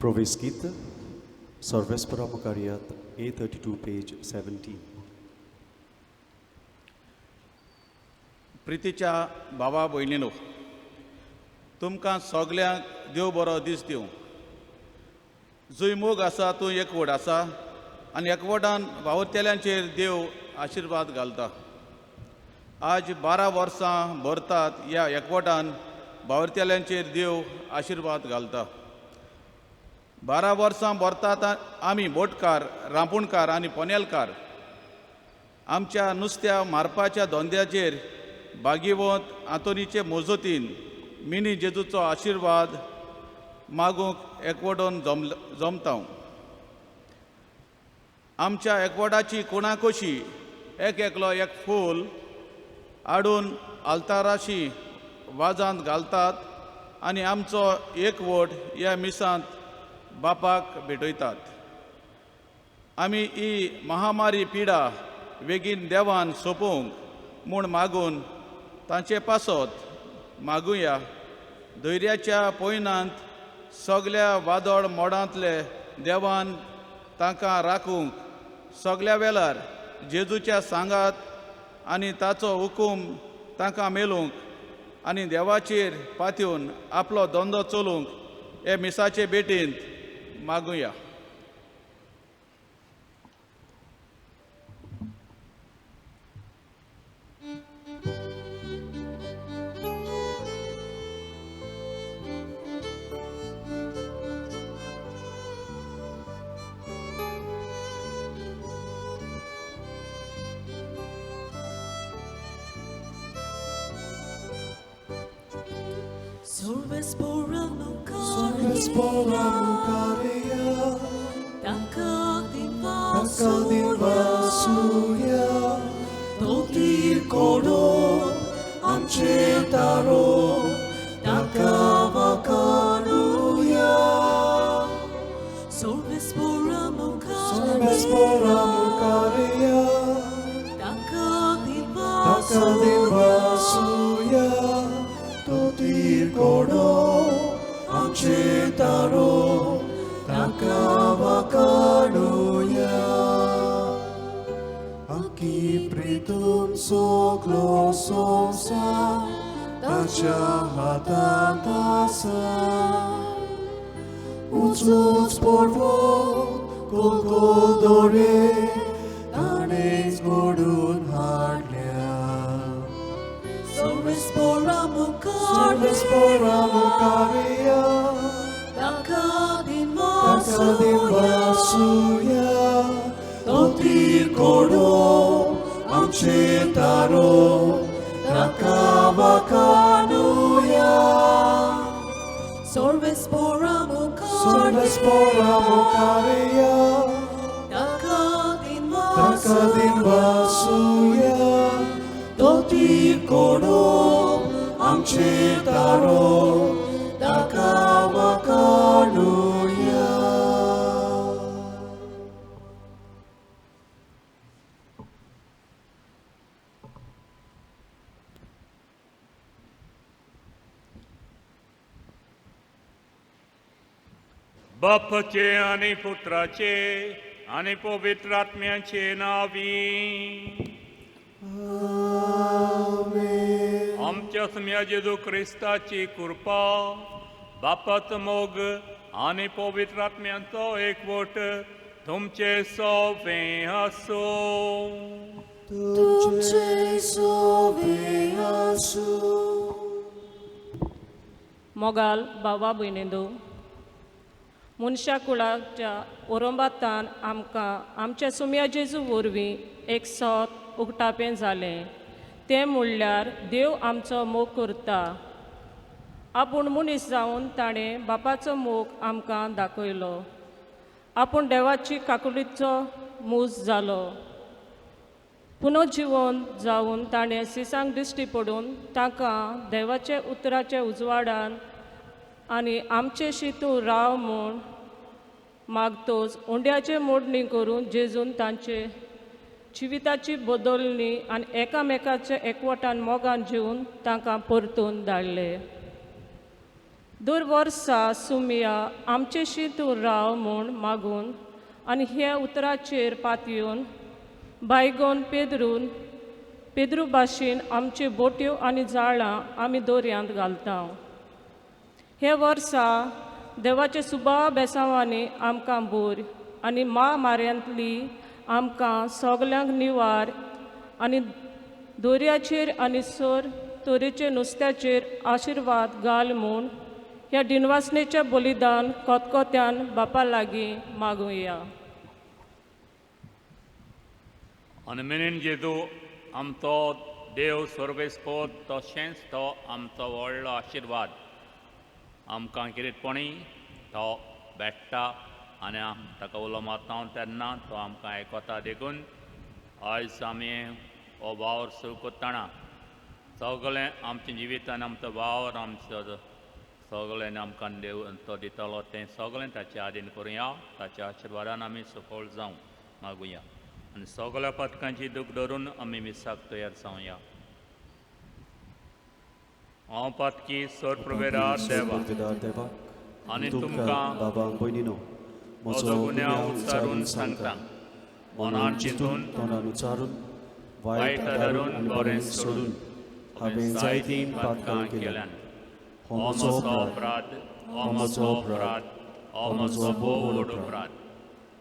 Provis Gita, Sarvespara Mukariat, A32, page 17. प्रितीच्या भावा भयणीनो, तुमकां सगल्यांक देव बरो दीस दिवं. जंय मोग आसा थंय एकवट आसा आनी एकवटान वावुरतेल्यांचेर देव आशिर्वाद घालता. आज 12 वर्सां भरतात ह्या एकवटान वावुरतेल्यांचेर देव आशिर्वाद घालता. 12 वर्सां भरतात आमी बोटकार, रांपुणकार आनी पोनेलकार आमच्या नुस्त्या मारपाच्या धंद्याचेर भागीवंत आंतोनीचे मोजतीन मिनी जेजूचो आशिर्वाद मागूंक एकवटून जमता. आमच्या एकवटाची कोणा कशी एकलो एक फूल हाडून आल्ताराशी वाजांत घालतात आनी आमचो एकवट ह्या मिसांत बापाक भेटयतात. आमी ही महामारी पिडा बेगीन देवान सोंपोवंक म्हूण मागून तांचे पासत मागुया. धैर्याच्या पयनांत सगल्या वादळ मोडांतले देवान तांकां राखूंक सगल्या वेळार जेजूच्या सांगात आनी ताचो हुकूम तांकां मेलूंक आनी देवाचेर पातयेवन आपलो धंदो चलोवंक हे मिसाचे भेटेंत मागुया. Sorvespora Mukaria, Takadin Takadin Vasuya, Vasuya, Totir Kodo, Amche Taro, Takavakanuya. Sorvespora Sorvespora Mukaria, Takadin Takadin Vasuya, Totir Kodo, Amche Taro, Takavakanuya. Aki pritum soglo somsa, Tachahatan tasa. Ucuz porvo, kol dore, Tanes godun hardlia. Sorvespora Sorvespora Mukaria, Takadin Takadin Vasuya, Totir Kodo, Amche Taro, Takavakanuya. Sorvespora Sorvespora Mukaria, Takadin Takadin Vasuya, Totir Kodo, Amche Taro, Takavakanuya. बापाचे आणि पुत्राचे आणि पवित्र आत्म्याचे नावी. आमच्या सम्या जेजू क्रिस्ताची कृपा, बापाचो मोग आणि पवित्र आत्म्यांचो एकवट तुमचे सोबे आसो. तुमचे सोबे आसो. मोगाल भावा भयणींनो, मनशा कुळाच्या ओरोंबातान आमकां आमच्या सुम्या जेजू वरवीं एक सोत उक्तापें जालें. तें म्हणल्यार देव आमचो मोग करता. आपूण मनीस जावन ताणें बापाचो मोग आमकां दाखयलो. आपूण देवाची काकुलीचो मूज जालो. पुनर्जिवन जावन ताणें सिसांक दिश्टी पडून तांकां देवाचे उतराच्या उजवाडान आनी आमचे शितू राव म्हूण मागतोच ओंड्याचे मोडणी करून जेजून तांचे जिविताची बदलणी आनी एकामेकाचे एकवटान मोगान जिवन तांकां परतून धाडले. दर वर्सा सुमिया आमचेशी तूं राव म्हूण मागून आनी हे उतराचेर पातयेवन बायगोन पेद्रू भाशेन आमच्यो बोट्यो आनी जाळां आमी दोरयांत घालता. हे वर्सा देवाचे सुबा बेसांवांनी आमकां बोर आनी म्हामाऱ्यांतली आमकां सगल्यांक निवार आनी दोरयाचेर आनी सर तोरेचे नुस्त्याचेर आशिर्वाद घाल म्हूण ह्या दिनवासनेच्या बलिदान कोतकोत्यान बापा लागीं मागुया. आनी मेनीन जेजू आमचो देव सर्वेस्पोत तशेंच तो आमचो व्हडलो आशिर्वाद आमकां कितेंपणी तो भेट्टा आनी ताका उलो मारता तेन्ना तो आमकां आयकता देखून आयज आमी हो वावर सुरू करतना सगळें आमच्या जिवितान आमचो वावर आमचो सगळें आमकां देव तो दितलो तें सगळें ताचे आदीन करुया. ताच्या आशिर्वादान आमी सफळ जावं मागुया आनी सगळ्या पथकांची दूख धरून आमी मिसाक तयार जावया. हांव पथकी सर प्रवेदार देवा देवा आनी तुमकां बाबा भयणीनो म्हजो गुन्यांव उच्चारून सांगता. मनान चिंतून तोंडान उच्चारून वायट धरून आनी बरें सोडून हांवें जायतीं पातकां केल्यान हो म्हजो अपराध हो म्हजो अपराध हो म्हजो व्हड अपराध.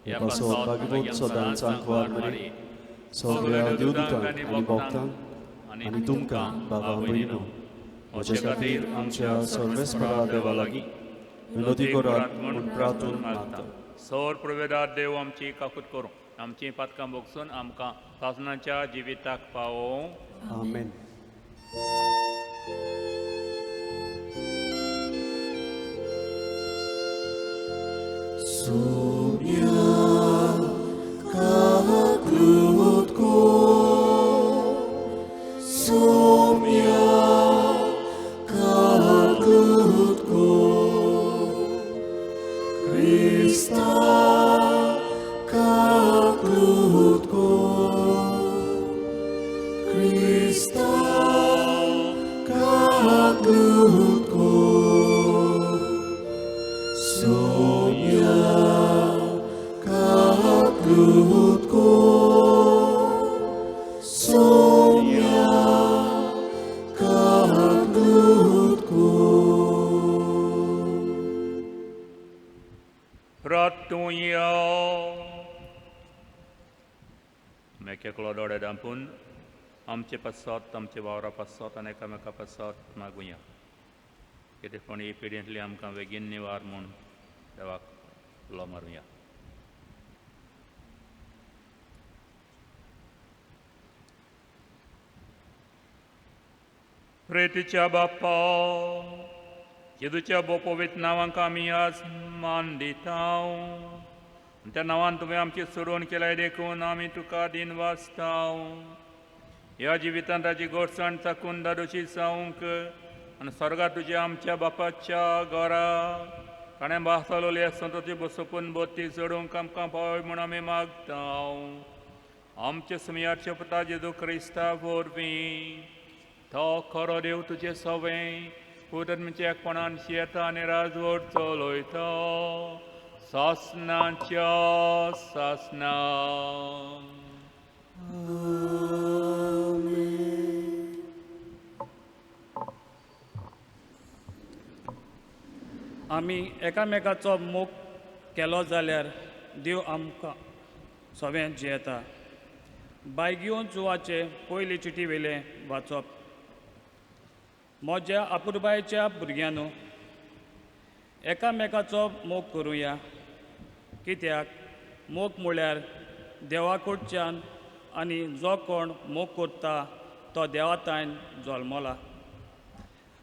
ह्या भागवत सदांच सांकवार मारी सगळ्या देवदूतांक आनी भक्तांक आनी तुमकां बाबा भयणीनो म्हजे खातीर आमच्या सर्वेस्परा देवा लागीं विनोदी करात म्हूण प्रार्थून मागता. सौर प्रवेदार देव आमची काकूट करूं आमची पातकां भोगसून आमकां पासनाच्या जिविताक पावोवं. आमेन. Sumia kaglutko, Sumia kaglutko, Krista kaglutko, Krista kaglutko, Sumia kaglutko, Sumia kaglutko. Ratunya मेकेकलो दोळे दांपून आमचे पासत आमचे वावरा पासत आनी एकामेका पासत मागुया. कितें पण ही पिढींतली आमकां बेगीन निवार म्हूण देवाक उलो मारुया. प्रेतीच्या बाप्पा जेजूच्या बोपोवीत नांवांक आमी आज मान दिता. त्या नांवान तुवें आमची सोडवण केल्याय देखून आमी तुका दिन वाचता. ह्या जिवितांत ताची गोडसाण चाकून दादोशी जावंक आनी स्वर्गांत तुज्या आमच्या बापाच्या घरा ताणें बासलोली आसता तुजी बसोपून बोती सोडूंक आमकां पावय म्हूण आमी मागता. आमचे सुमयाचे पुता जेजू क्रिस्ता वरवीं तो खरो देव तुजे सवें पुतन्याचे एकपणान येता आनी राजवट चलयता सासनाच्या सासना. आमी एकामेकाचो मोग केलो जाल्यार देव आमकां सगळें जियेता. बायगियो जुवाचे पयली चिटी वेले वाचप. म्हज्या आपुरबायेच्या भुरग्यांनो एकामेकाचो मोग करुया. कित्याक मोग म्हळ्यार देवा कडच्यान आनी जो कोण मोग करता तो देवातायन जल्मला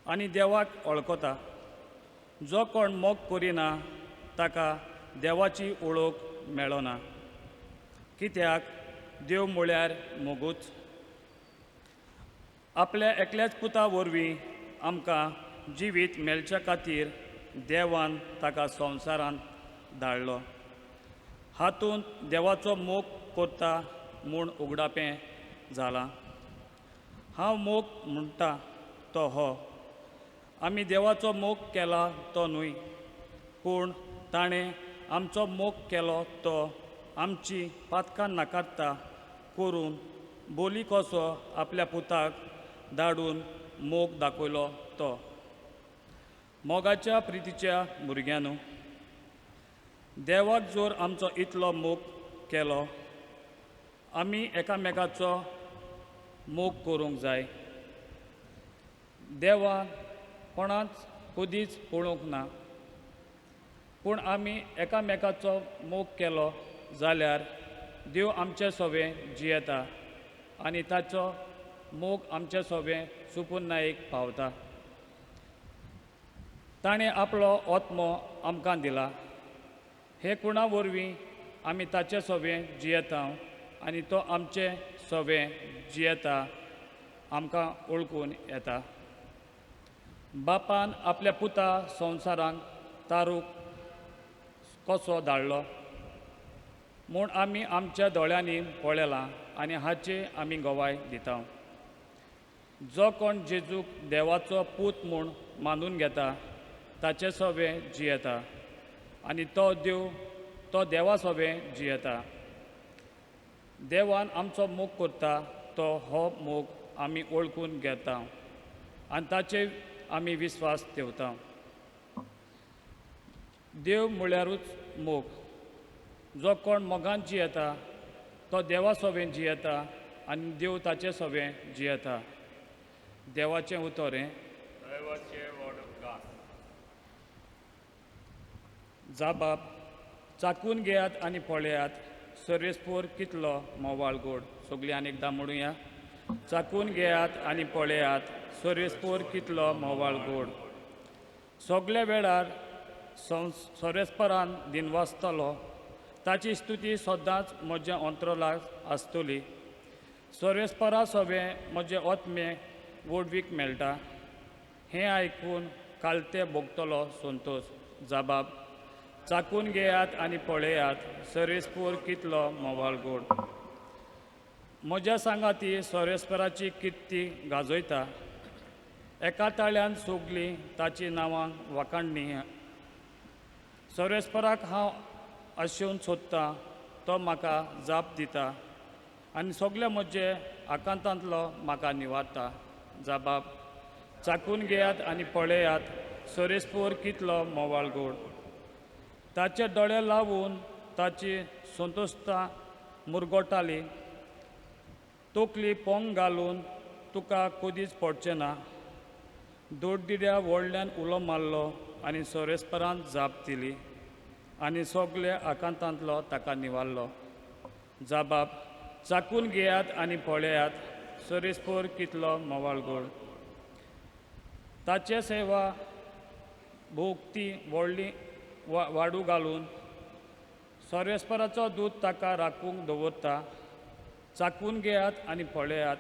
आनी देवाक वळखता. जो कोण मोग करिना ताका देवाची वळख मेळना. कित्याक देव म्हळ्यार मोगूच. आपल्या एकल्याच पुता वरवीं आमकां जिवीत मेळच्या खातीर देवान ताका संवसारांत धाडलो. हातूंत देवाचो मोग करता म्हूण उगडापें जालां. हांव मोग म्हणटा तो हो. आमी देवाचो मोग केला तो न्हय, पूण ताणें आमचो मोग केलो तो आमची पातकां नाकारता करून बोली कसो आपल्या पुताक धाडून मोग दाखयलो तो. मोगाच्या प्रितीच्या भुरग्यांनो, देवाक जोर आमचो इतलो मोग केलो, आमी एकामेकाचो मोग करूंक जाय. देवान कोणाच कधीच पळोवंक ना, पूण आमी एकामेकाचो मोग केलो जाल्यार देव आमचे सोबे जियेता आनी ताचो मोग आमचे सोबे सुपून नायक पावता. ताणें आपलो आत्मो आमकां दिला. हे कुणा वरवीं आमी ताचे सोबे जियेता आनी तो आमचे सोबे जियेता आमकां ओळखून येता. बापान आपल्या पुता संवसारांक तारूक कसो धाडलो म्हूण आमी आमच्या दोळ्यांनी पळयलां आनी हाचे आमी गोवाय दिता. जो कोण जेजूक देवाचो पूत म्हूण मानून घेता ताचे सोबे जियेता आनी तो देवा सोबे जियेता. देवान आमचो मोग करता तो हो मोग आमी ओळखून घेता आनी ताचेर आमी विस्वास ठेवता. देव म्हळ्यारूच मोग. जो कोण मोगान जियेता तो देवा सोबेन जियेता आनी देव ताचे सोबे जियेता. देवाचें उतर हें. जाबाब, चाकून घेयात आनी पळयात, सर्वेस्पोर कितलो मोवाळ गोड. सगळीं आनी एकदां म्हणुया. चाकून घेयात आनी पळयात, सर्वेस्पोर कितलो मोवाळ गोड. सगळे वेळार सर्वेस्परान दिनवासतलो, ताची स्तुती सदांच म्हज्या अंतरलाक आसतली. सर्वेस्परा सोबे म्हजे आत्मे वडवीक मेळटा. हें आयकून कालते भोगतलो संतोश. जाबाब, चाकून घेयात आनी पळयात, सर्वेस्पोर कितलो मोवाळ गोड. म्हज्या सांगाती सर्वेस्पराची किर्ती गाजयता. एका ताळ्यान सोगलीं ताची नांवां वाखाणणी. सर्वेस्पराक हांव आशेवन सोदतां, तो म्हाका जाप दिता आनी सगळे म्हजे आकांतांतलो म्हाका निवारता. जाबाब, चाकून घेयात आनी पळयात, सर्वेस्पोर कितलो मोवाळ गोड. ताचे दोळे लावून ताची संतोश्ता मुरगोटाली. तोकली पोंग घालून तुका कधीच पडचें ना. दोड्डिड्या व्हडल्यान उलो मारलो आनी सर्वेस्परान जाप दिली आनी सगळे आकांतांतलो ताका निवारलो. जाबाब, चाकून घेयात आनी पळयात, सर्वेस्पोर कितलो मोवाळ गोड. ताचे सेवा भोगती व्हडली वाडू घालून सर्वेस्पराचो दूत ताका राखूंक दवरता. चाकून घेयात आनी पळयात,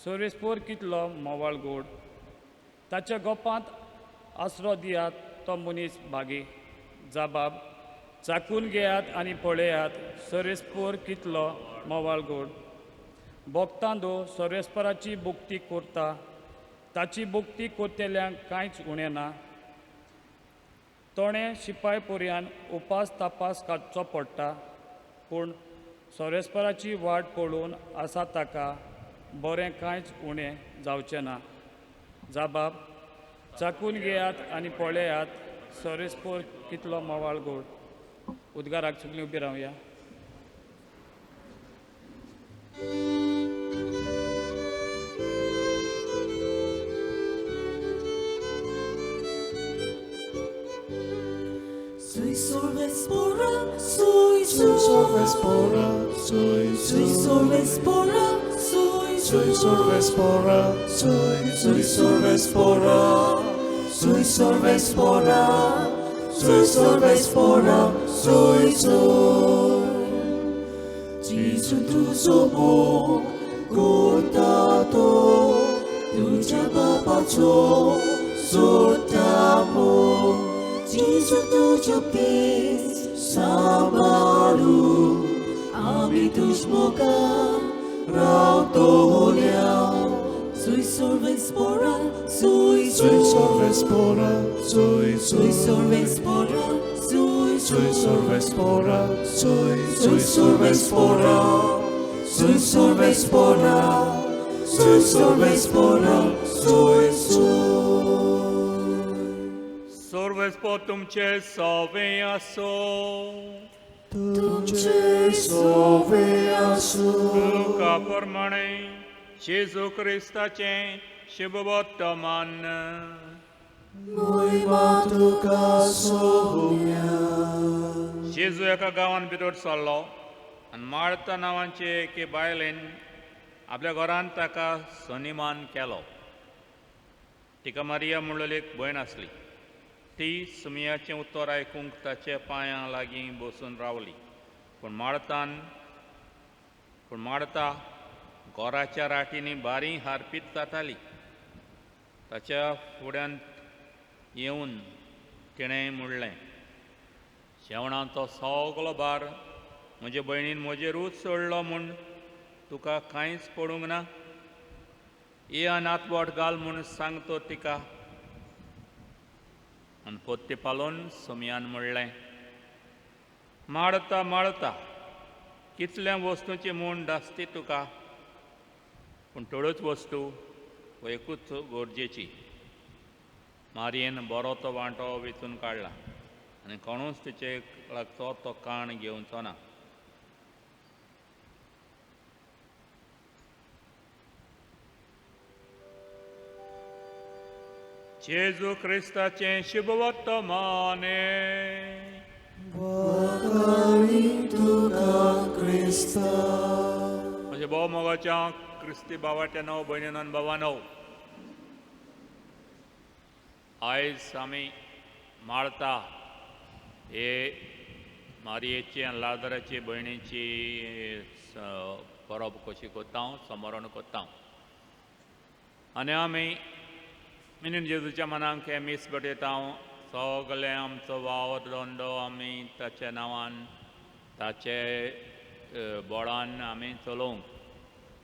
सर्वेस्पोर कितलो मोवाळ गोड. ताच्या गोपांत आसरो दियात तो मनीस भागी. जाबाब, चाकून घेयात आनी पळयात, सर्वेस्पोर कितलो मोवाळ गोड. भोगतांदो सर्वेस्पराची भुक्ती करता. ताची भुक्ती करतेल्यांक कांयच उणें ना. तोणें शिपाय पर्यान उपास तापास काडचो पडटा, पूण सर्वेस्पराची वाट पळोवन आसा ताका बरें कांयच उणें जावचें ना. जाबाब, चाकून घेयात आनी पळयात, सर्वेस्पोर कितलो मोवाळ गोड. उद्गाराक सगळीं उबी रावया. Sui sorvespora, sui Sorvespora, sui sorvespora, sui sorvespora, sui sorvespora, sui sorvespora, sui sorvespora, sui Gesù tu somo contato, tuja babacho sotamo. Gesù tujo peace samaru, ami tuj moga rao to liao. Sui solves pora, sui Sui solves pora, sui Sui solves pora, sui Sui solves pora, sui Sui solves pora, sui solves pora, sui solves pora, sui सर्वेस्पोर तुमचे सवे असो तुमचे सोवे आसो तुका प्रमाणे जेजू क्रिस्ताचे शुभ वर्तमान महिमा तुका सोहुम्या जेजू एका गांवान भितर सरलो आनी मार्ता नांवाचे एके बायलेन आपल्या घरांत ताका सनिमान केलो. तिका मारिया म्हणलेली एक भयण आसली. ती सुमयाचें उतर आयकूंक ताच्या पांयां लागीं बसून रावली. पूण मार्ता घराच्या राटींनी बारी हारपीत जाताली. ताच्या फुड्यांत येवन तिणें म्हणलें, जेवणाचो सगलो भार म्हजे भयणीन म्हजेरूच सोडलो म्हूण तुका कांयच पडूंक ना. ये नातवट घाल म्हूण सांगतो तिका. आनी पोत्ती पालोवन सुमयान म्हणलें, माळता माळता कितल्या वस्तूंची म्हूण डासती तुका, पूण थोड्योच वस्तू व एकूच गरजेची. मारयेन बरो तो वांटो वेचून काडला आनी कोणूच तिचे लागचो तो काण घेवचो ना. जेजू क्रिस्ताचें शुभ वर्तमाने म्हजे भोव मोगाच्या क्रिस्ती भावाट्यानो भयणीनो आनी भावानो, आयज आमी माळता हे मारयेची आनी लाजराची भयणीची परब कशी कोत्ता, समरण कोत्ता. आनी आमी मिनीन जेजूच्या मनाक हे मीस भेटयता. सगळे आमचो वावर दोंडो आमी ताच्या नांवान ताचे बोडान आमी चलोवंक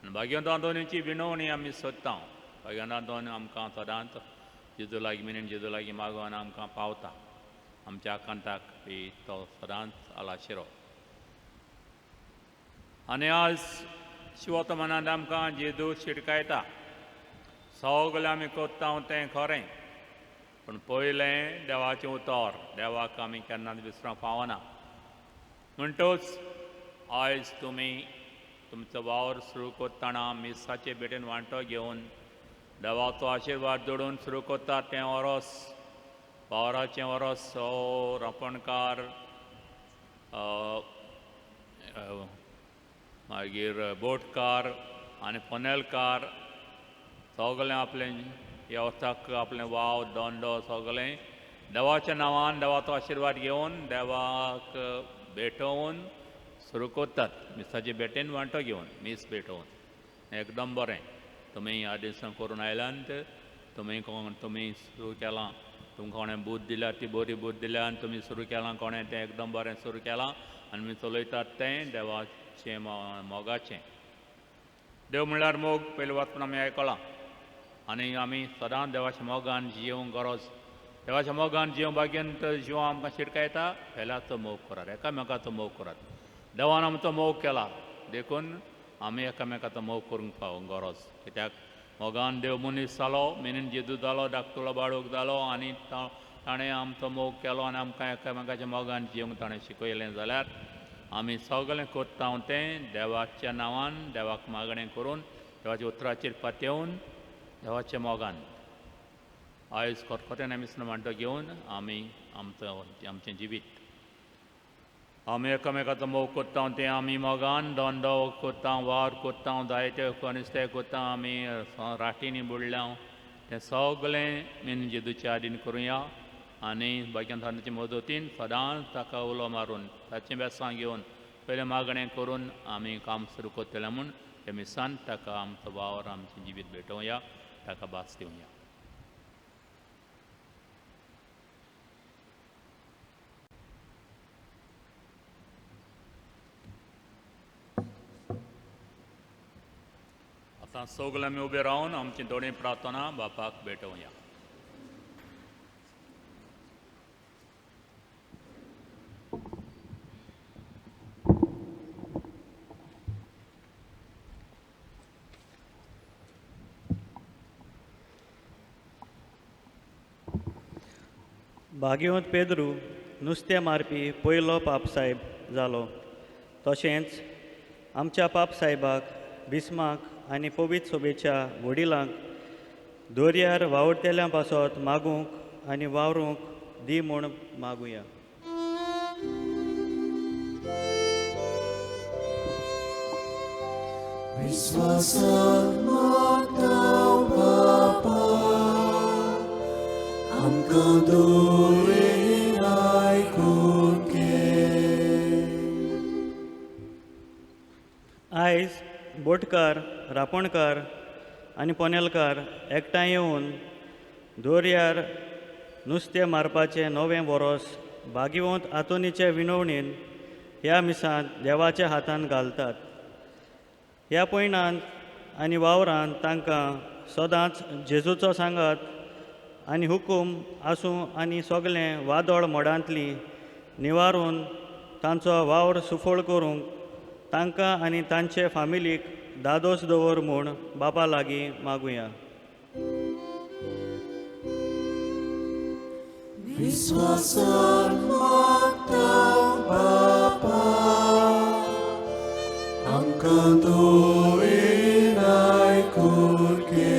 आनी भाग्यवंतां दोनीची विणवणी आमी सोदता. भाग्यवंतां दोन आमकां सदांच जेजू लागीं मिनीन जेजू लागीं मागोवन आमकां पावता. आमच्या आकांताक बी तो सदांच आलाशिरो. आनी आज शिवत मनांत आमकां जेजू शिडकायता. सगळें आमी कोत्ता तें खरें, पूण पयलें देवाचें उतर देवाक आमी केन्नाच विसरूंक फावना. म्हणटूच आयज तुमी तुमचो वावर सुरू करतना मिसाचे भेटेन वांटो घेवन देवाचो आशिर्वाद जोडून सुरू करतात. तें वरोस वावराचें वरोस हो रांपणकार मागीर बोटकार आनी पोनेलकार सगळें आपलें येवथाक आपलें वाव दोंडो सगळें देवाच्या नांवान देवाचो आशिर्वाद घेवन देवाक भेटोवन सुरू करतात. मिसाचे भेटेन वांटो घेवन मीस भेटोवन एकदम बरें. तुमी ह्या दिसान करून आयल्यात. तुमी सुरू केलां. तुमकां कोणें बूद दिल्या ती बरी बूद दिल्या आनी तुमी सुरू केलां. कोणें तें एकदम बरें सुरू केलां आनी आमी चलयतात तें देवाचें मोगाचें. देव म्हणल्यार मोग पयले वाचून आमी आयकलां आनी आमी सदांच देवाच्या मोगान जियोंक गरज. देवाच्या मोगान जियोंक भाग्यंत जियो आमकां शिडकायता. फेल्याचो मोग करात, एकामेकाचो मोग करात. देवान आमचो मोग केला देखून आमी एकामेकाचो मोग करूंक पावूंक गरज. कित्याक मोगान देव मनीस जालो, मिनीन जेजू जालो, धाकटुलो बाळूक जालो आनी ताणें आमचो मोग केलो आनी आमकां एकामेकाच्या मोगान जियोंक ताणें शिकयलें जाल्यार आमी सगळें कोत्ता तें देवाच्या नांवान देवाक मागणें करून देवाच्या उतराचेर पातयेवन देवाच्या मोगान आयज खतखत्यान आमी वांटो घेवन आमी आमचें जिवीत आमी एकामेकाचो मोग कोत्ता तें आमी मोगान दोंडो कोत्ता, वार कोत्ता, जायते नुस्तें कोत्ता, आमी राटींनी बुडल्या. तें सगळें मिनीन जेजूच्या आदीन करुया आनी भाग्यवंतांचे मजतीन सदांच ताका उलो मारून ताचें बेसां घेवन पयलें मागणें करून आमी काम सुरू करतलें म्हूण ते मिसान ताका आमचो वावर आमचें जिवीत भेटोवया, ताका भास दिवया. आतां सगळे आमी उबे रावन आमची दोनी प्रार्थना बापाक भेटोवया. भाग्यवंत पेद्रू नुस्तें मारपी पयलो पापसाहेब जालो. तशेंच आमच्या पापसाहेबाक बिस्माक आनी पवित्र सोबेच्या वडिलांक दर्यार वावुरतेल्यां पासत मागूंक आनी वावरूंक दी म्हूण मागुया. विश्वासान मागतां बापा, आमकां दोरेन आयकून घे. आयज बोटकार, रापणकार आनी पोनेलकार एकठांय येवन दर्यार नुस्तें मारपाचें नवें वरोस भाग्यवंत आतोनीचे विनवणेन ह्या मिसांत देवाच्या हातांत घालतात. ह्या पयणांत आनी वावरांत तांकां सदांच जेजूचो सांगात आनी हुकूम आसूं आनी सगळें वादळ मोडांतली निवारून तांचो वावर सुफळ करूंक तांकां आनी तांचे फामिलीक दादोस दवर म्हूण बापा लागीं मागुया. विश्वासान मागतां बापा, आमकां दोरेन आयकून घे.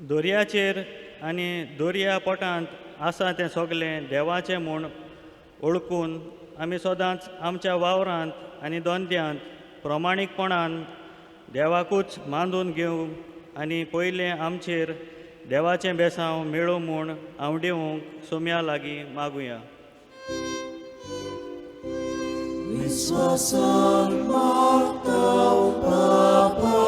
दर्याचेर आनी दर्या पोटांत आसा तें सगळें देवाचें म्हूण ओळखून आमी सदांच आमच्या वावरांत आनी दोंद्यांत प्रमाणीकपणान देवाकूच मानून घेवंक आनी पयलें आमचेर देवाचें बेसांव मेळो म्हूण आवडिवंक सोम्या लागीं मागुया. विश्वासान मागतां बापा,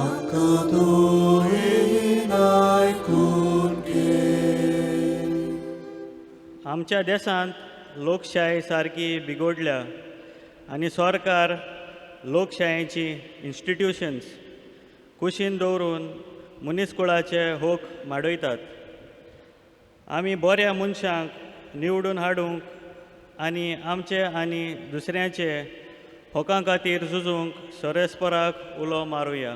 आमकां दोरेन आयकून घे. आमच्या देशांत लोकशाय सारकी बिगोडल्या आनी सरकार लोकशायेची इन्स्टिट्यूशन्स कुशीन दवरून मनीसकुळाचे होक माडयतात. आमी बऱ्या मनशांक निवडून हाडूंक आनी आमचे आनी दुसऱ्यांचे होकां खातीर झुजूंक सरस्पराक उलो मारुया.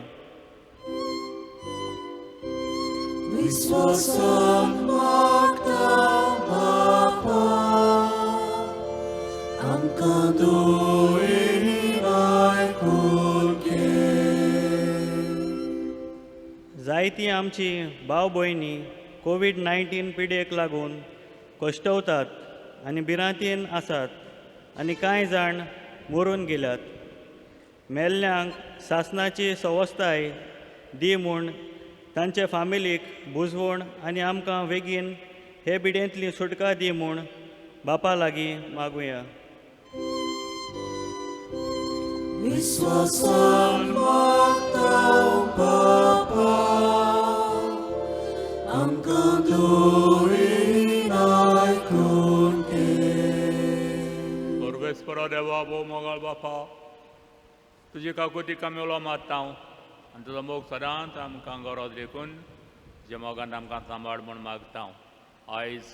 विश्वासान मागतां बापा, आमकां दोरेन आयकून घे. जायतीं आमची भाव भयणी कोवीड-19 पिडेक लागून कश्टवतात आनी भिरांतीन आसात आनी कांय जाण मरून गेल्यात. मेल्ल्यांक शासनाची संवस्थाय दी म्हूण तांचे फामिलीक बुजवण आनी आमकां बेगीन हे पिडेंतली सुटका दी म्हूण बापा लागीं मागुया. विश्वासान मागतां बापा, आमकां दोरेन आयकून घे. सर्वेस्परा देवा भोव मोगाळ बापा, तुजी काकुती कामेलो मारता हांव आनी तुजो मोग सदांच आमकां गरज देखून जे मोगांत आमकां सांबाळ म्हूण मागता हांव. आयज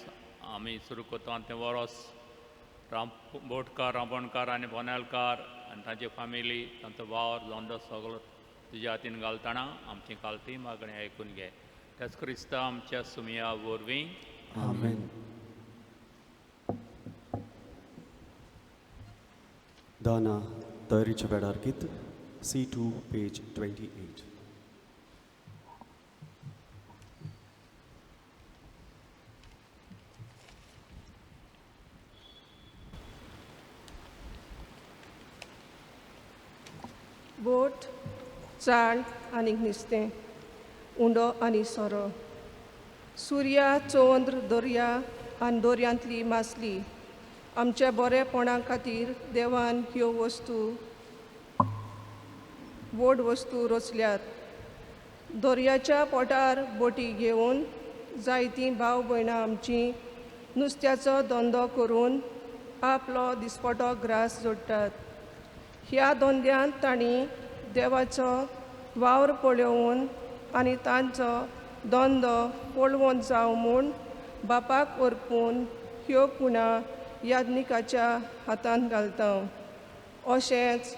आमी सुरू करता तें वरोस बोटकार, रांपणकार आनी पोनेलकार आनी तांची फामिली, तांचो वावर लोंडो सगळो तुज्या हातीन घालतना आमची कालती मागणी आयकून घे. तेच क्रिस्ता आमच्या सुमया वरवीं. आमेन. दाना तयारीच्या वेळार गीत C2 पेज 28. बोट, चाळ आनी नुस्तें, उंडो आनी सोरो, सुर्या, चोंद्र, दर्या आनी दर्यांतली मासली, आमच्या बरेपणा खातीर देवान ह्यो व्हड वस्तू रचल्यात. दर्याच्या पोटार बोटी घेवन जायतीं भाव भयणां आमचीं नुस्त्याचो धंदो करून आपलो दिसपटो ग्रास जोडटात. ह्या दोंद्यान तांणी देवाचो वावर पळोवन आनी तांचो दोंदो पळोवन जावं म्हूण बापाक व्हरपून ह्यो कुणा याज्ञिकाच्या हातांत घालता. अशेंच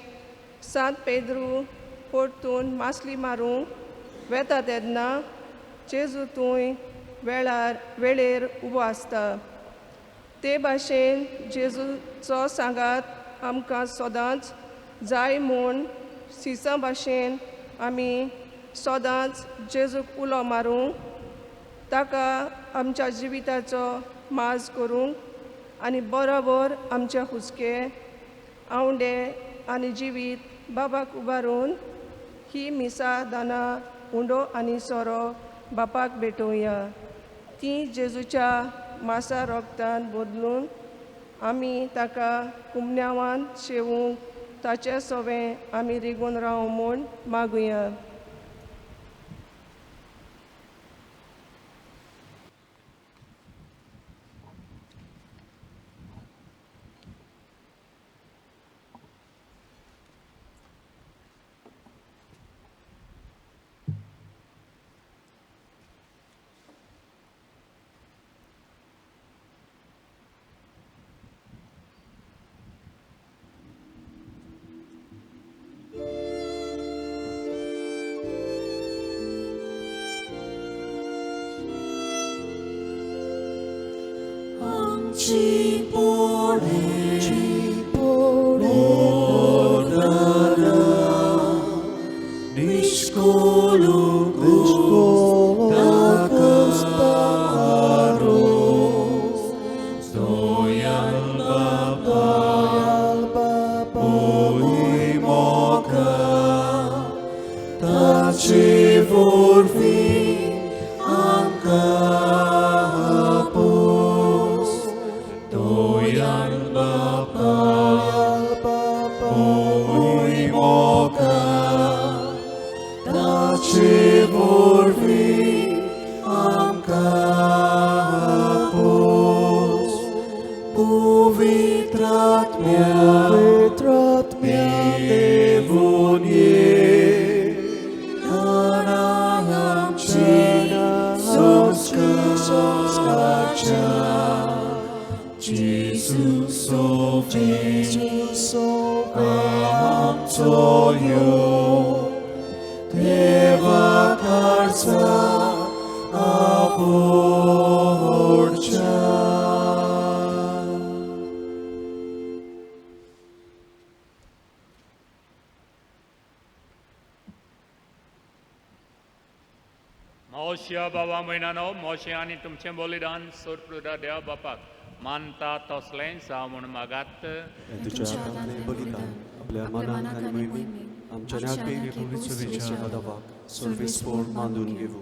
सांत पेद्रू परतून मासली मारूंक वेता तेन्ना जेजू थंय वेळेर उबो आसता. ते भाशेन जेजूचो सांगात आमकां सदांच जाय म्हूण सिसां भाशेन आमी सदांच जेजूक उलो मारूंक, ताका आमच्या जिविताचो माज करूंक आनी बरोबर आमचे हुस्के आवंडे आनी जिवीत बाबाक उबारून ही मिसा दानां उंडो आनी सोरो बापाक भेटोवया. ती जेजूच्या मासा रोगतान बदलून आमी ताका कुमन्यावान शेवूंक ताचें सोवें आमी रिगून रावूं म्हूण मागुया. मोशया बाबा महिनानो मोशे आनी तुमचें बलिदान सोरपृदा देवा बापाक मानता तसलें जावं म्हूण मागात. तुझ्या हातांतलें बलिदान आपल्या मनान आनी मोहिमेन आमच्या नागरिक पवित्रतेच्या आदावाक सर्वेस्पोर मानून घेवू.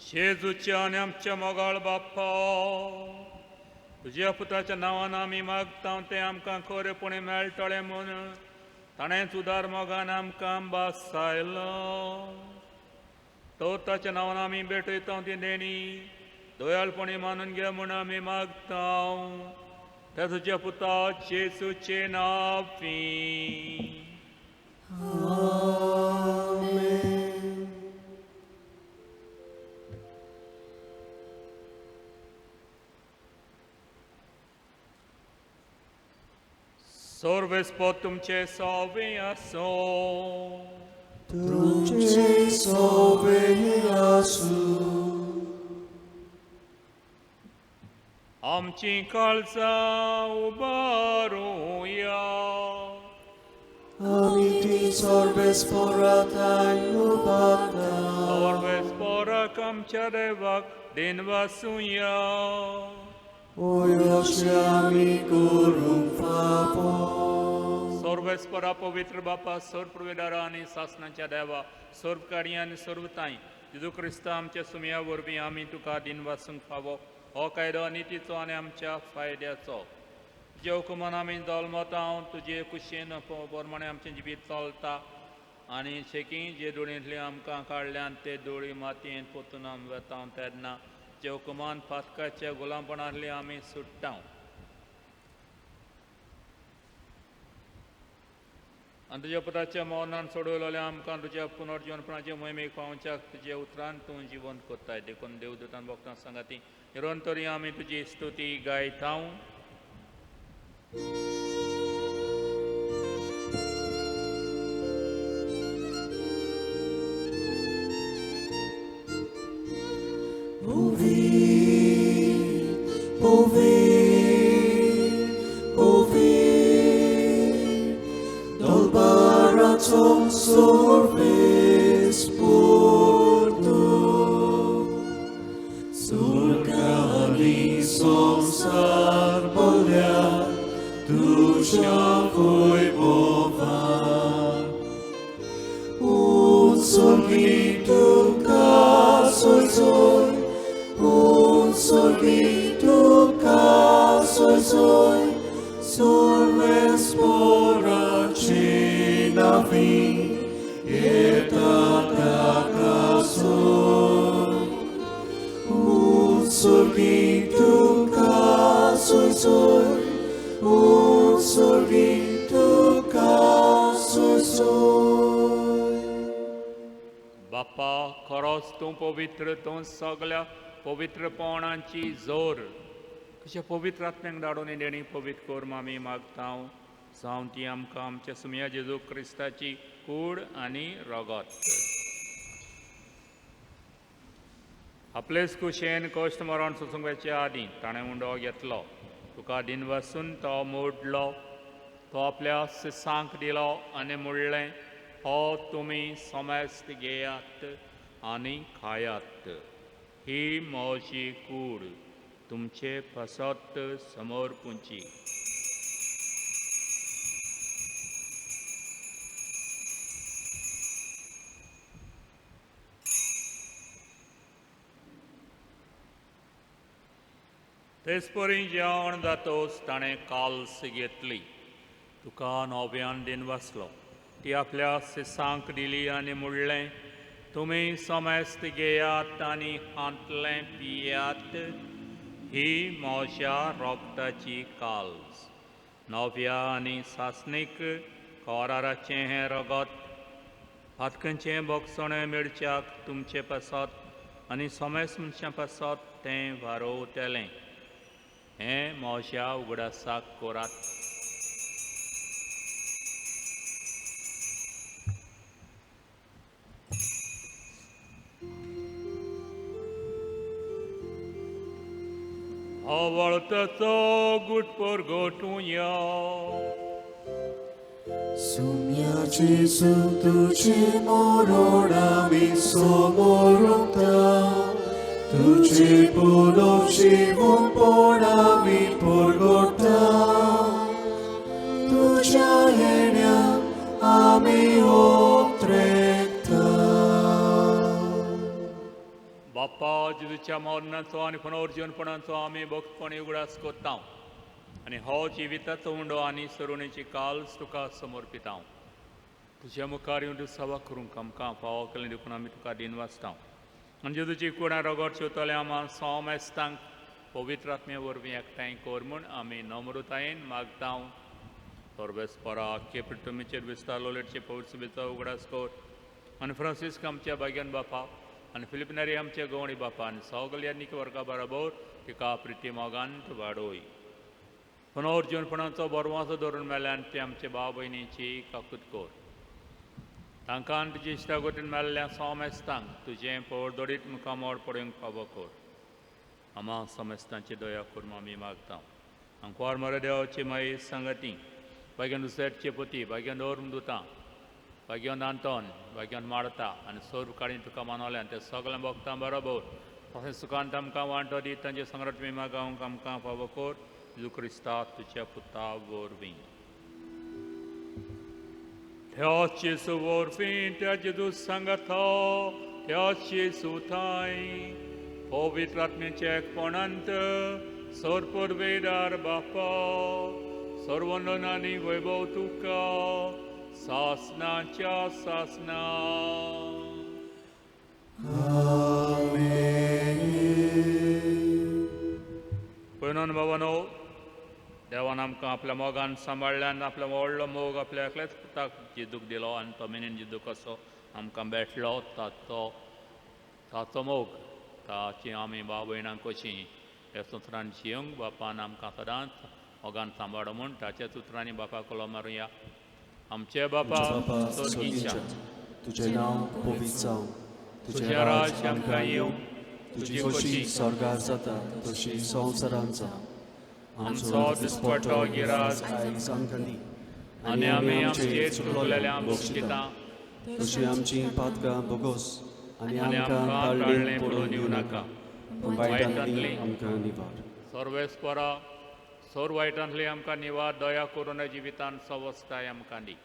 जेजूचे आनी आमच्या मोगाळ बाप्पा, तुज्या पुताच्या नांवान आमी मागता तें आमकां खरेपणी मेळटलें म्हूण ताणेंच उदार मोगान आमकां बासायलो. तो ताच्या नांवान आमी भेटयता ती देणी दोयाळपणी मानून घे म्हूण आमी मागता. त्या तुज्या पुता जेजूचे नांवी. सर्वेस्पोर तुमचे सोवे आसो. तुमचे सोवे आसूं. आमची काळजां उबारूया. आमी ती सर्वेस्पोरांताय उबारता. सर्वेस्पोराक आमच्या देवाक दिनवासुया. अशें आमी करूंक फावो. सर्वेस्परा पवित्र बापा सर्वप्रवेदारा आनी सासनाच्या देवा सर्वकारी आनी सर्वताय जेजू क्रिस्ता आमच्या सुमया वरवीं आमी तुका दिन वासूंक फावो. हो कायदो नितीचो आनी आमच्या फायद्याचो. जे हुकुमान आमी जल्मता तुजे कुशेन प्रमाणे आमचें जिवीत चलता आनी शेकी जे दोळींतले आमकां काडल्यान ते दोळी मातयेंत पोतून आमी वेता तेन्ना जे हुकुमान फातकाच्या गुलामपणांतले आमी सुट्टा. आनी तुज्या पुताच्या मरणान सोडवलेल्या आमकां तुज्या पुनर्जीवनपणाचे मोहिमेक पावच्याक तुजे उतरान तूं जिवन कोत्ताय देखून देवदूतान भक्तां सांगाती निरंतरी आमी तुजी स्तुती गायता Som sorves porto Surgani somsar bolja Duša koj bova Un solito caso soy Un solito caso soy Sorves pora cina fin etata soy un solito caso soy un solito caso soy बाप्पा खरोच तूं पवित्र तूं सगळ्या पवित्रपणांची जोर कशें पवित्र आत्म्याक धाडून देणी पवित्र कोर आमी मागता जावं ती आमकां आमच्या सुमया जेजू क्रिस्ताची कूड आनी रगत आपलेच कुशेन कश्ट मरण सोंसुंकाच्या आदीं ताणें उंडो घेतलो तुका दिन वसून तो मोडलो तो आपल्या सिसांक दिलो आनी म्हणलें हो तुमी समेस्त घेयात आनी खायात ही म्हजी कूड तुमचे फसत समोर पुंची तेचपरी जेवण जातोच ताणें काल्स घेतली तुका नव्यान दिन वाचलो ती आपल्या सिसांक दिली आनी म्हणलें तुमी समेस्त घेयात आनी हांतलें पियात ही म्हज्या रोगताची काल्स नव्या आनी सासणीक कोराराचें हें रगत फातकंचें बोगसणें मिरच्याक तुमचें पासत आनी समेस्त मनशां पासत तें वारोवतलें हें म्हज्या उगडासाक कोरात आवळताचो गुटपोर गोठूया Sumia Jesu tuci moronami somorota Tuci punoci pomponami porgota Tucia henia ami otrekta बाप्पा जेजूच्या मरणाचो आनी पुनर्जीवनपणाचो आमी भक्तपणी उगडास कोत्ता आनी हो जिविताचो उंडो आनी सरुणेची काल्स तुका समर्पिता तुज्या मुखार येवन सवा करूंक आमकां फावो केलें देखून आमी तुका दिन वाचता आनी जेजूची कुडां रगत शिवतले आमा सोमेस्तांक पवित्र आत्मे वरवीं एकठांय कोर म्हूण आमी नम्रतायेन मागता परबेस्परा आख्खे पृथ्वीचेर विस्तारलो लेटचे पवित्र सुबेचो उगडास कोर आनी फ्रांसीस आमच्या भाग्यान बापा आनी फिलिपिनारी आमचे गवणी बापा आनी सगळ्यांनी वर्गा बरोबर तिका प्रिती मोगांत वाडोय पुनर्जीवनपणाचो बरवासो धरून मेल्यान ते आमचे भाव भयणीची काकूत कोर तांकां तुजे इश्टागोतीन मेल्ल्या सोमेस्तांक तुजें पवरदोडीत मुखामोड पडूंक फावो कोर आमा सोमेस्तांची दया करून आमी मागता आमकां मरे देवाची माई सांगती भाग्यान दुसऱ्याचे पती भाग्यान दवरून दुतां भाग्यान आंतोन भाग्यान मारता आनी सोर काडीन तुका मानवल्यान ते सगळ्या भक्तां बरोबर तशें सुखांत आमकां वांटो दी तांचे संगत विमा गावंक आमकां फावो कोर जेजू क्रिस्ता तुज्या पुता वरवीं त्याच येसू वरवीं त्या जेजू सांगता त्याच येसू थंय पवित्र आत्म्याच्या एकपणांत सोर परवेदार बापा सर्वंदन आनी वैभव तुका सासनाच्या सासना पयनून भावानो देवान आमकां आपल्या मोगान सांबाळल्यान आपलो व्हडलो मोग आपल्या एकल्याच पुताक जेजूक दिलो आनी तो मेनीन जेजू कसो आमकां भेटलो ताचो मोग ताची आमी भाव भयणांक कशीं ह्या सुत्रांनी जियोंक बापान आमकां सदांच मोगान सांबाळो म्हूण ताच्याच उतरांनी बापाक उलो मारुया. आमचे बापा स्वर्गीच्या, तुजें नांव पवित्र जावं, तुजें राज आमकां येवं, तुजी खोशी स्वर्गार जाता तशी संवसारांत जावं. आमचो दिसपट्टो गिराज आयज आमकां दी आनी आमी आमचेर चुकलेल्यांक बक्षिता तशी आमची पातकां बोगोस आनी आनी आमकां आमकां ताळणे ताळणे पडूं पडूं दिवं नाका, पूण वायटांतली आमकां निवार. सर्वेस्परा सोर वायटांतली आमकां निवार दया करून जिवितान सवस्ताय आमकां दी.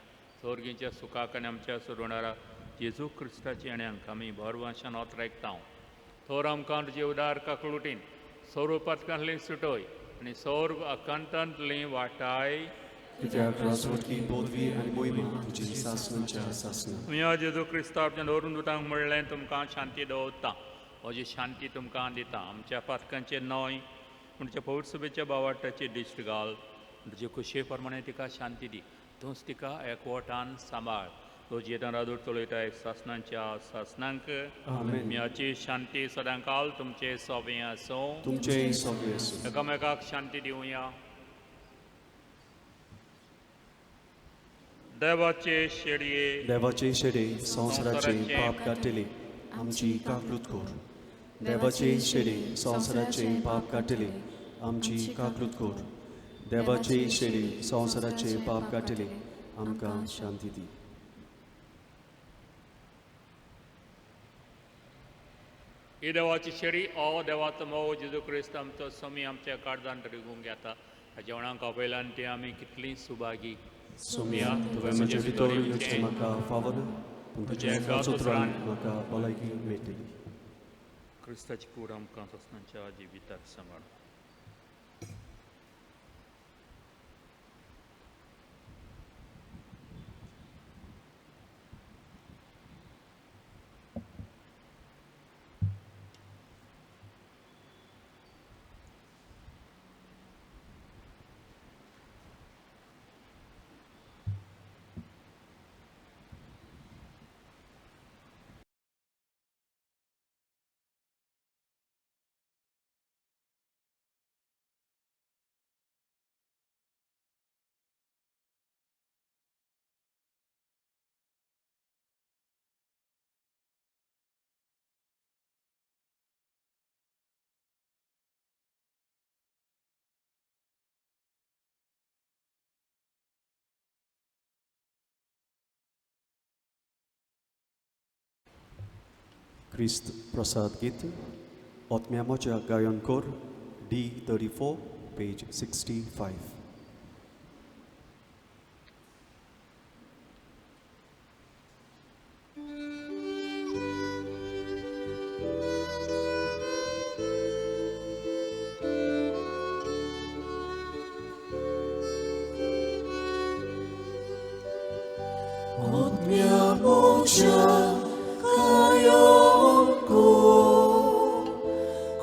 सोर्गीच्या सुखाक आनी आमच्या सोडवणारा जेजू क्रिस्ताची आण्यांक आमी भरवंशान ओतरायकता. थोर आमकां तुजे उदार काकळुटीन सोर पातकांतली सुटोय आनी सोर अकंतांतली वाटाय. कित्याक राजवटकी पदवी आनी मोहिमा तुजी सासणाच्या सासना. तुमया जेजू क्रिस्तांच्या दवरून दुतांक म्हणलें तुमकां शांती दवरता, म्हजी शांती तुमकां दिता. आमच्या पातकांचेर न्हय म्हणजे पवित्र सभेच्या बावाटाचेर दिश्ट घाल, तुजे खुशये प्रमाणे तिका शांती दी. तूंच तिका एकवटान सांबाळ. तो जेदां रादूर चलयताय सासणांच्या सासणांक तुमयाची शांती सदांकाल तुमचे सोबे आसूं. तुमचेय सोबे आसूं. एकामेकाक शांती दिवया. देवाचे शेडे संवसाराचे पाप काटिले आमची काकूत कोर. देवाचे शेडे संवसाराचे पाप काटिले आमची काकूत कोर. देवाचे शेडे संवसाराचे पाप काटिले आमकां शांती दी. ही देवाची शेडी ओ देवाचो मोग जेजू क्रिस्त आमचो समी आमच्या काळजांत रिगूंक घेता. जेवणाक आपयल्यान ती आमी कितलीं सुभागी. सोम्या तुवें म्हजे भितर येवचें म्हाका फावना, पूण तुज्या एकाच उतरान म्हाका भलायकी मेळटली. क्रिस्ताची कूड आमकां ससनांच्या जिविताक सांबाळ. Christ Prasad Git, Otmiamocha Gayonkor, D34, page 65.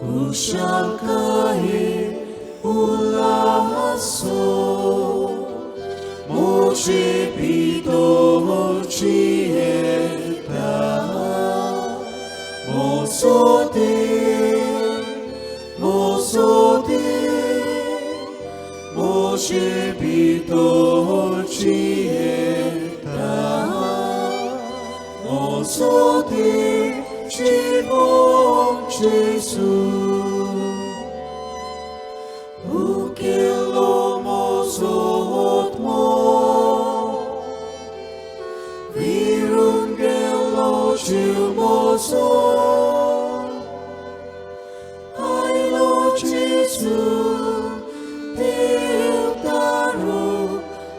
Kushal kahi ulaso Moche pito chieta Mosote Moche pito chieta Mosote Chibom Jesus Ukelo mozot mo Virungelo chilmozo Ailo Jesus Tiltaru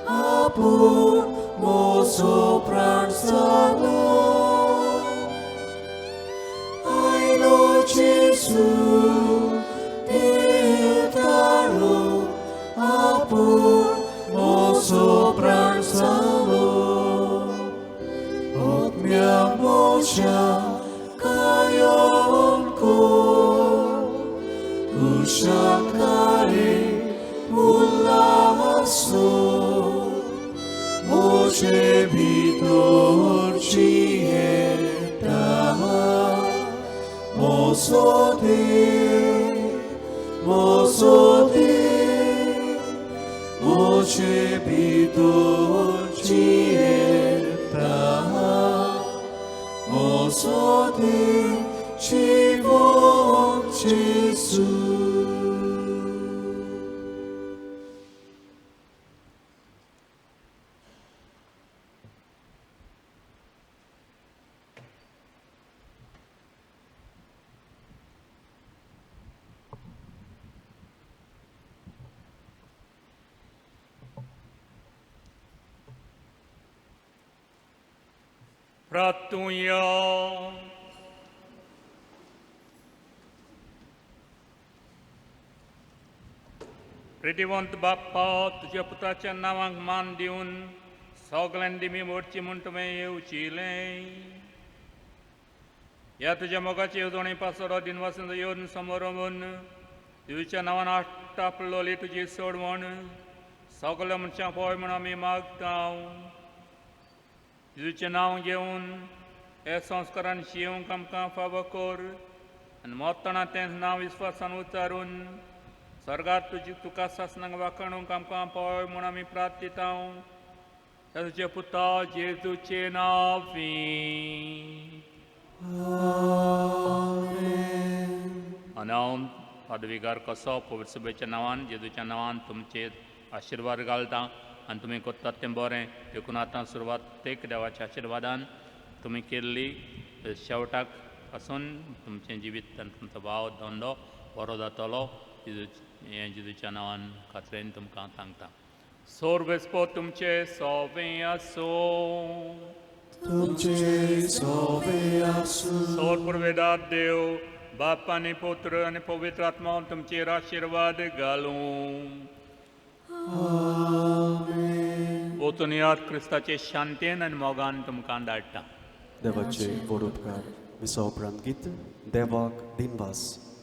Apur mozo pransalo Jesus, Titaro, Apur, Moso Pransalo, Otmia Mocha, Moche Vitor Chieta Mosode Moche Vitor Chieta Mosode Chivo Jesus. Pratuya प्रितिवंत बाप्पा तुझ्या पुत्राच्या नावाक मान देऊन सगळ्यांनी मी मोडची म्हूण तुवें येवचिलें ह्या तुज्या मोगाची येवजणी पासरो दिनवासून येवन समोर म्हूण तुझ्या नांवान आटापलोली तुजी सोडवण सगळ्या मनशांक पळय म्हूण आमी मागता तुजें नांव घेवन हे संस्कारान शिवंक आमकां फावो कर आनी मोत्ताना तें नांव विस्वासान उच्चारून स्वर्गात तुका सासनाक वाखणूंक आमकां पळय म्हूण आमी प्रार्थिता तुजे पुता जेजूचे नांवी आनी हांव पदवीकार कसो पवित्र सभेच्या नांवान जेजूच्या नांवान तुमचे आशिर्वाद घालता आनी तुमी करतात तें बरें देखून आतां सुरवातेक देवाच्या आशिर्वादान तुमी केल्ली शेवटाक पासून तुमचें जिवीत आनी तुमचो भाव धंदो बरो जातलो जेजूच्या नांवान खात्रेन तुमकां सांगता सोर्वेस्पो तुमचे सोवें आसूं सोर पुर्वेदार देव बाप आनी पुत्र आनी पवित्र आत्मा तुमचेर आशिर्वाद घालूं वचून याद क्रिस्ताचे शांतेन आनी मोगान तुमकां धाडटा देवाचे व्हड उपकार विसव उपरांत गीत देवाक दिनवास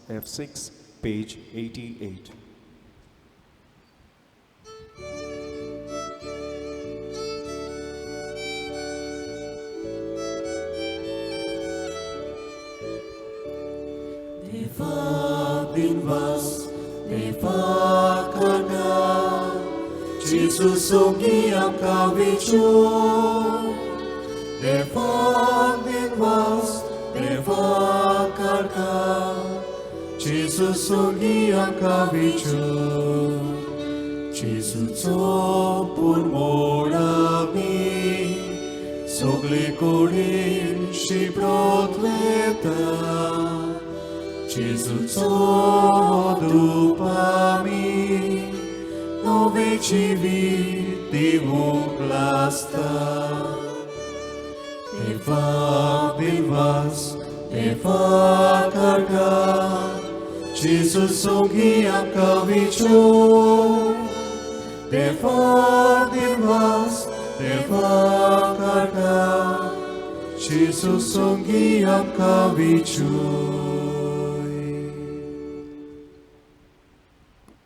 F6 page 88. Deva dinvas, deva kana, Jesus songi am kavicho. Deva dinvas, deva kana, Jesus songi am kavicho. Jesus pur morami, sogle korin shiprotleta. Jesus dupami, nove civiti uplasta. Deva dinvas, deva carga, Jesus songi am kavicho. Deva dinvas, deva carga, Jesus songi am kavicho.